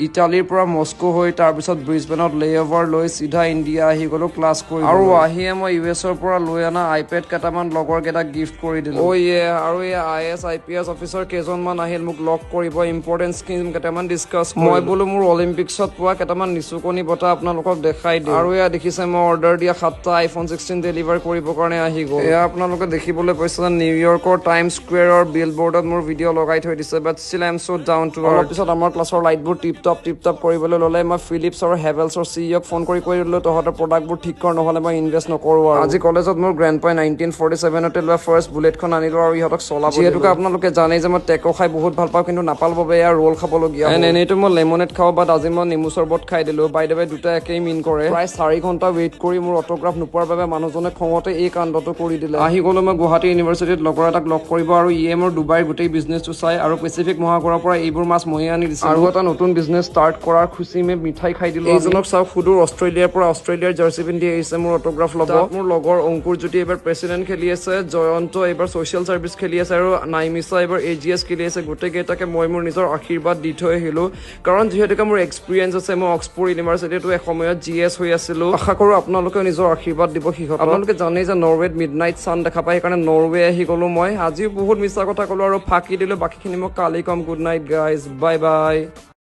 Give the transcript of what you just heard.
ইটালীৰ পৰা মস্কো হৈ তাৰ পিছত ব্ৰিজবেনত লেঅভাৰ লৈ সিধা ইণ্ডিয়া আহি গলো ক্লাছ কৰি আৰু আহিয়ে মই ইউএছৰ পৰা লৈ আনা আইপেড কেইটামান লগৰ কেইটাক গিফ্ট কৰি দিলো আৰু এই IAS IPS অফিচাৰ কেইজনমান আহিল মোক লগ কৰিব ইম্পৰ্টেন্ট স্কিম কেইটামান ডিছকাছ মই বোলো মোৰ অলিম্পিক্সত পোৱা কেইটামান নিচুকনি বঁটা আপোনালোকক দেখাই দিওঁ আৰু এয়া দেখিছে মই অৰ্ডাৰ দিয়া 7টা iPhone 16 ডেলিভাৰ কৰিবৰ কাৰণে আহি গ'ল এয়া আপোনালোকে দেখিবলৈ পাইছে নিউয়ৰ্কৰ টাইম স্কুৱেৰৰ বিলবৰ্ডত মোৰ ভিডিঅ' লগাই থৈ দিছে but still I am so' down to earth পিছত আমাৰ ক্লাছৰ লাইটবোৰ টিপ টপ কৰিবলৈ ল'লে মই ফিলিপছ আৰু হেভেলছৰ CEOক ফোন কৰি দিলোঁ তহঁতৰ প্ৰডাক্টবোৰ ঠিক কৰ নহ'লে মই ইনভেষ্ট নকৰোঁ আৰু আজি কলেজত মোৰ গ্ৰেণ্ডপাই 1947তে লোৱা ফাৰ্ষ্ট বুলেটখন আনিলোঁ আৰু ইহঁতক চলাব যিহেতুকে আপোনালোকে জানেই যে মই টেকো খাই বহুত ভাল পাওঁ কিন্তু নাপাল বাবে এয়া ৰোল খাবলগীয়া এনেইতো মই লেমনেড খাওঁ বাট আজি মই নেমু চৰ্বত খাই দিলোঁ বাই দ্য ৱে দুটা একেই মিন কৰে প্ৰায় 4 ঘণ্টা ৱেইট কৰি মোৰ অট'গ্ৰাফ নোপোৱাৰ বাবে মানুহজনে খঙতে এই কাণ্ডটো কৰি দিলে আহি গ'লো মই গুৱাহাটী ইউনিভাৰ্চিটিত লগৰ এটাক লগ কৰিব আৰু ইয়ে মোৰ ডুবাইৰ গোটেই বিজনেছটো চাই আৰু পেচিফিক মহাসাগৰৰ পৰা এইবোৰ মাছ ময়ে আনি দিছে আৰু এটা নতুন বিজনেছ ষ্টাৰ্ট কৰাৰ খুচি মে মিঠাই খাই দিলোঁ এইজনক চাওক সুদূৰ অষ্ট্ৰেলিয়াৰ পৰা অষ্ট্ৰেলিয়াৰ জাৰ্চি পিন্ধি আহিছে মোৰ অট'গ্ৰাফ ল'ব মোৰ লগৰ অংকুৰ জ্যোতি এইবাৰ প্ৰেচিডেণ্ট খেলি আছে জয়ন্ত এইবাৰ ছ'চিয়েল ছাৰ্ভিচ খেলি আছে আৰু নাইমিছা এইবাৰ AGS খেলি আছে গোটেইকেইটাকে মই মোৰ নিজৰ আশীৰ্বাদ দি থৈ আহিলোঁ কাৰণ যিহেতুকে মোৰ এক্সপিৰিয়েঞ্চ আছে মই অক্সফৰ্ড ইউনিভাৰ্চিটিতো এসময়ত GS হৈ আছিলোঁ আশা কৰোঁ আপোনালোকেও নিজৰ আশীৰ্বাদ দিব সিহঁতক আপোনালোকে জানেই যে নৰৱেত মিডনাইট ছান দেখা পায় সেইকাৰণে নৰৱে আহি গ'লোঁ মই আজিও বহুত মিছা কথা ক'লোঁ আৰু ফাঁকি দিলোঁ বাকীখিনি মই কালি ক'ম good night guys bye bye